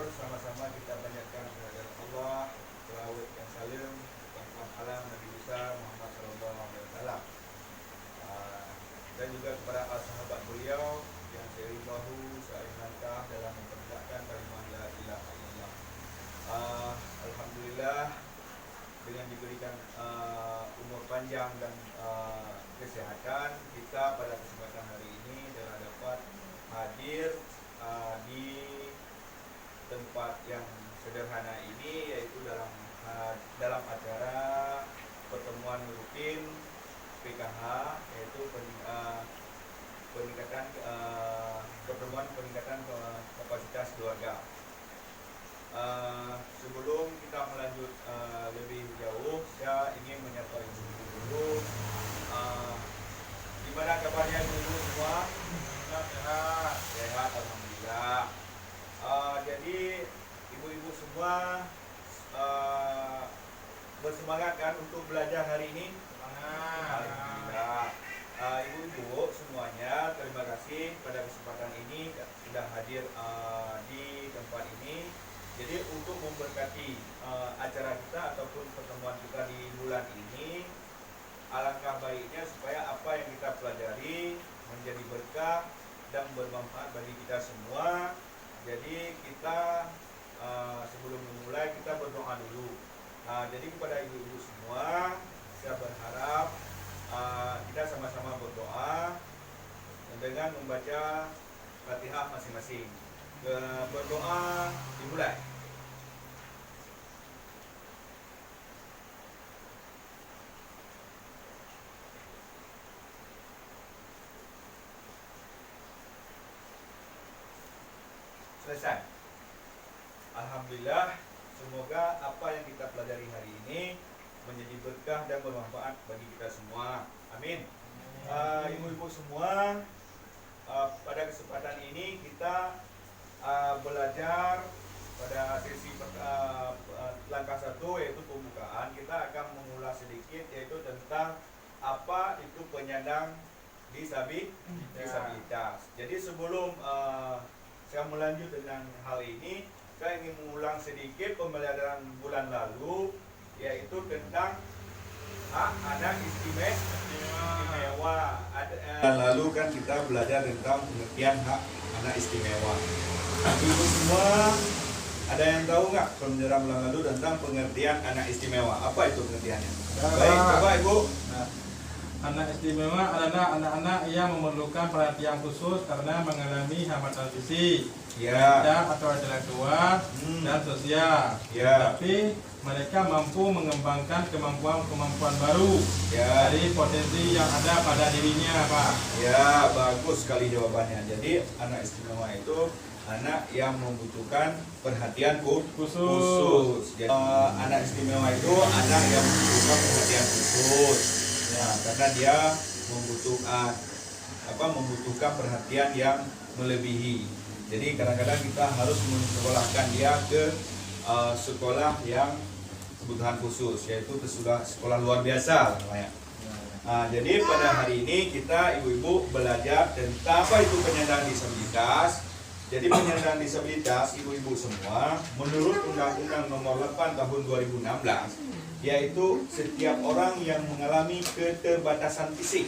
bersyukur, sama-sama kita banyakkan kehadirat Allah, selawat yang salim, rahmat alam Nabi besar Muhammad Sallallahu Alaihi Wasallam, dan juga kepada sahabat beliau yang seiring bahu seiring langkah dalam mempertegakkan kalimat la ilaha illallah. Alhamdulillah, dengan diberikan umur panjang dan kesehatan, kita pada kesempatan hari ini telah dapat hadir di tempat yang sederhana ini, yaitu dalam acara pertemuan rutin PKH, yaitu pertemuan peningkatan kapasitas keluarga. Sebelum kita melanjut lebih jauh, saya ingin menyapa ibu dulu. Gimana kabarnya dulu semua? Sehat, sehat, alhamdulillah. Jadi ibu-ibu semua bersemangat kan untuk belajar hari ini? Alhamdulillah. Ibu-ibu semuanya, terima kasih pada kesempatan ini sudah hadir di tempat ini. Jadi untuk memberkati acara kita ataupun pertemuan kita di bulan ini, alangkah baiknya supaya apa yang kita pelajari menjadi berkah dan bermanfaat bagi kita semua. Jadi kita sebelum memulai kita berdoa dulu. Jadi kepada ibu-ibu semua, saya berharap kita sama-sama berdoa dengan membaca Fatihah masing-masing. Berdoa dimulai. Selesai. Alhamdulillah, semoga apa yang kita pelajari hari ini menjadi berkah dan bermanfaat bagi kita semua. Amin. Ibu-ibu semua, pada kesempatan ini kita belajar pada sesi langkah 1, yaitu pembukaan. Kita akan mengulas sedikit, yaitu tentang apa itu penyandang disabilitas. Jadi sebelum saya melanjut dengan hal ini, saya ingin mengulang sedikit pembelajaran bulan lalu, yaitu tentang hak anak istimewa. Bulan lalu kan kita belajar tentang pengertian hak anak istimewa. Ibu semua, ada yang tahu nggak pembelajaran bulan lalu tentang pengertian anak istimewa? Apa itu pengertiannya? Baik, coba Ibu. Anak istimewa adalah anak-anak yang memerlukan perhatian khusus karena mengalami hambatan fisik, atau intelektual dan sosial. Tapi mereka mampu mengembangkan kemampuan baru dari potensi yang ada pada dirinya, Pak. Ya, bagus sekali jawabannya. Jadi anak istimewa itu anak yang membutuhkan perhatian khusus. Jadi, anak istimewa itu anak yang membutuhkan perhatian khusus. Ya, karena dia membutuhkan perhatian yang melebihi. Jadi kadang-kadang kita harus menyekolahkan dia ke sekolah yang kebutuhan khusus, yaitu ke sekolah luar biasa namanya. Jadi pada hari ini kita ibu-ibu belajar tentang apa itu penyandang disabilitas. Jadi penyandang disabilitas ibu-ibu semua, menurut Undang-Undang Nomor 8 Tahun 2016, yaitu setiap orang yang mengalami keterbatasan fisik.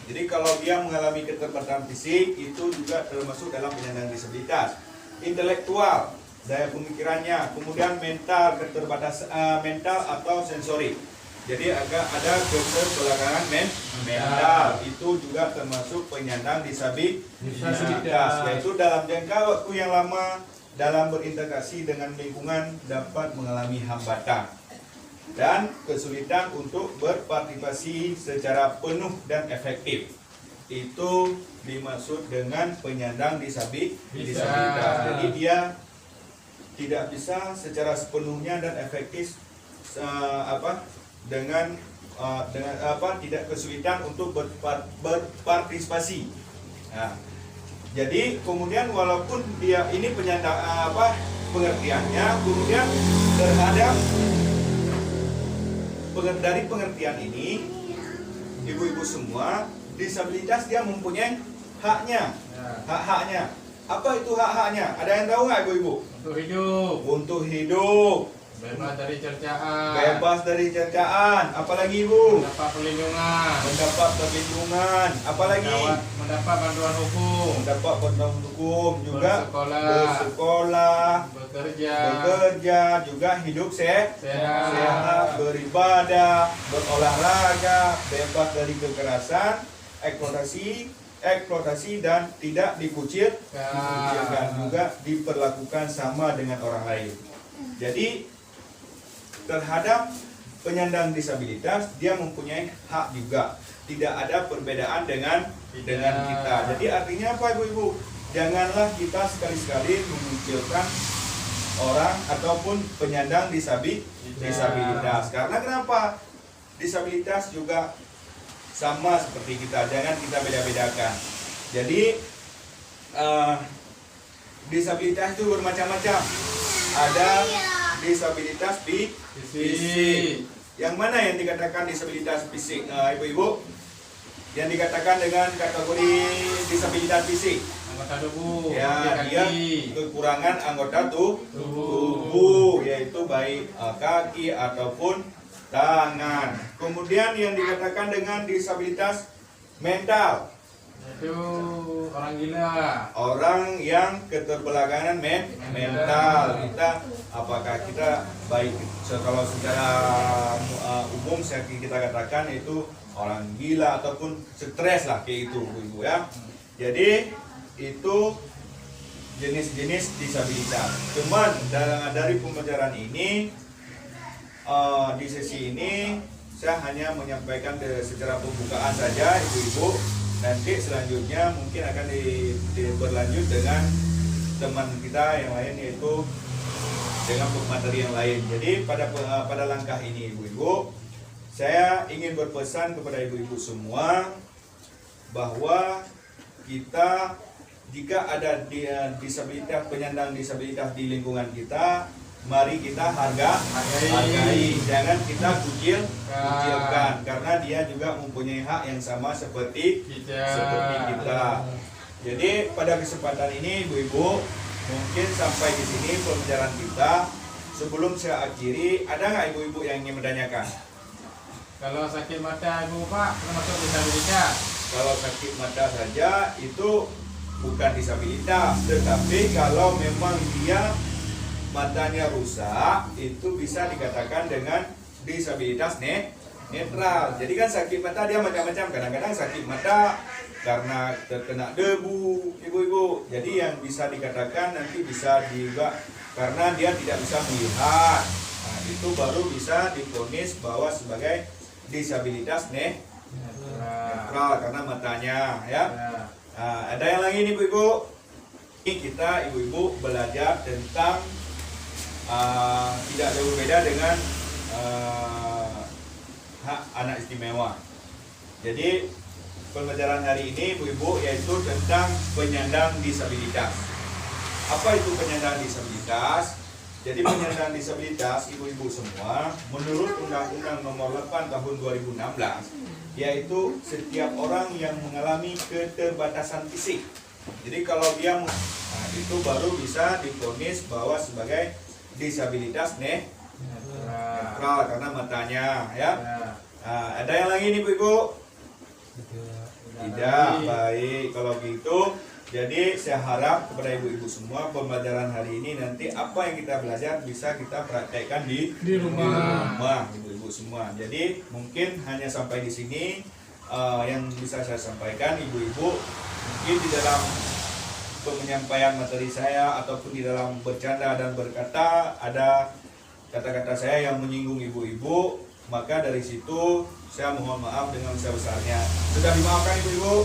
Jadi kalau dia mengalami keterbatasan fisik, itu juga termasuk dalam penyandang disabilitas. Intelektual, daya pemikirannya, kemudian mental, keterbatasan mental atau sensori. Jadi ada keterbelakangan mental, itu juga termasuk penyandang disabilitas, yaitu dalam jangka waktu yang lama dalam berinteraksi dengan lingkungan dapat mengalami hambatan dan kesulitan untuk berpartisipasi secara penuh dan efektif. Itu dimaksud dengan penyandang disabilitas. Jadi dia tidak bisa secara sepenuhnya dan efektif tidak kesulitan untuk berpartisipasi. Nah, jadi kemudian walaupun dia ini penyandang pengertiannya, kemudian terhadap dari pengertian ini, ibu-ibu semua, disabilitas dia mempunyai haknya. Apa itu hak-haknya? Ada yang tahu nggak ibu-ibu? Untuk hidup. Untuk hidup. Bebas dari cercaan. Bebas dari cercaan. Apalagi ibu? Mendapat perlindungan. Mendapat perlindungan. Apalagi? Mendapat bantuan hukum. Mendapat bantuan hukum. Juga bersekolah. Bekerja. Juga hidup sehat. Sehat. Beribadah. Berolahraga. Bebas dari kekerasan. Eksploitasi dan tidak dikucilkan. Juga diperlakukan sama dengan orang lain. Jadi terhadap penyandang disabilitas dia mempunyai hak juga, tidak ada perbedaan dengan kita. Jadi artinya apa ibu-ibu? Janganlah kita sekali-sekali memunculkan orang ataupun penyandang disabilitas. Karena kenapa? Disabilitas juga sama seperti kita, jangan kita beda-bedakan. Jadi disabilitas itu bermacam-macam. Ada disabilitas fisik. Yang mana yang dikatakan disabilitas fisik, ibu-ibu? Yang dikatakan dengan kategori disabilitas fisik. Anggota tubuh. Ya, dia kekurangan anggota tubuh, yaitu baik kaki ataupun tangan. Kemudian yang dikatakan dengan disabilitas mental. Itu orang gila. Orang yang keterbelakangan mental. Apakah kita baik kalau secara umum kita katakan itu orang gila ataupun stres lah kayak itu ibu ya. Jadi itu jenis-jenis disabilitas. Cuman dari pembelajaran ini di sesi ini saya hanya menyampaikan secara pembukaan saja ibu-ibu. Nanti selanjutnya mungkin akan berlanjut dengan teman kita yang lain, yaitu dengan materi yang lain. Jadi pada langkah ini ibu-ibu, saya ingin berpesan kepada ibu-ibu semua bahwa kita jika ada disabilitas, penyandang disabilitas di lingkungan kita, mari kita hargai, jangan kita kucilkan, karena dia juga mempunyai hak yang sama seperti kita. Jadi pada kesempatan ini ibu-ibu, mungkin sampai di sini pembelajaran kita. Sebelum saya akhiri, ada nggak ibu-ibu yang ingin menanyakan? Kalau sakit mata ibu pak, termasuk disabilitas? Kalau sakit mata saja itu bukan disabilitas, tetapi kalau memang dia matanya rusak, itu bisa dikatakan dengan disabilitas netral. Jadi kan sakit mata dia macam-macam. Kadang-kadang sakit mata karena terkena debu, ibu-ibu. Jadi yang bisa dikatakan nanti bisa juga karena dia tidak bisa melihat. Nah, itu baru bisa divonis bahwa sebagai disabilitas netral karena matanya ya. Nah, ada yang lagi nih ibu-ibu. Ini kita ibu-ibu belajar tentang tidak jauh beda dengan hak anak istimewa. Jadi pembelajaran hari ini ibu-ibu yaitu tentang penyandang disabilitas. Apa itu penyandang disabilitas? Jadi penyandang disabilitas ibu-ibu semua menurut Undang-Undang Nomor 8 Tahun 2016 yaitu setiap orang yang mengalami keterbatasan fisik. Jadi kalau dia itu baru bisa divonis bahwa sebagai disabilitas netral karena matanya ya. Nah, ada yang lagi nih ibu-ibu? Tidak. Baik, kalau gitu jadi saya harap kepada ibu-ibu semua pembelajaran hari ini nanti apa yang kita belajar bisa kita praktekkan di rumah ibu-ibu semua. Jadi mungkin hanya sampai di sini yang bisa saya sampaikan ibu-ibu. Mungkin di dalam penyampaian materi saya ataupun di dalam bercanda dan berkata ada kata-kata saya yang menyinggung ibu-ibu, maka dari situ saya mohon maaf dengan sebesarnya. Sudah dimaafkan ibu-ibu?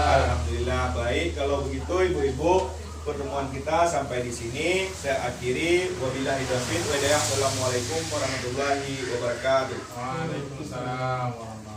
Alhamdulillah. Baik, kalau begitu ibu-ibu, pertemuan kita sampai di sini saya akhiri. Wabillahi taufiq wal hidayah. Wassalamualaikum warahmatullahi wabarakatuh. Waalaikumsalam warahmatullahi wabarakatuh.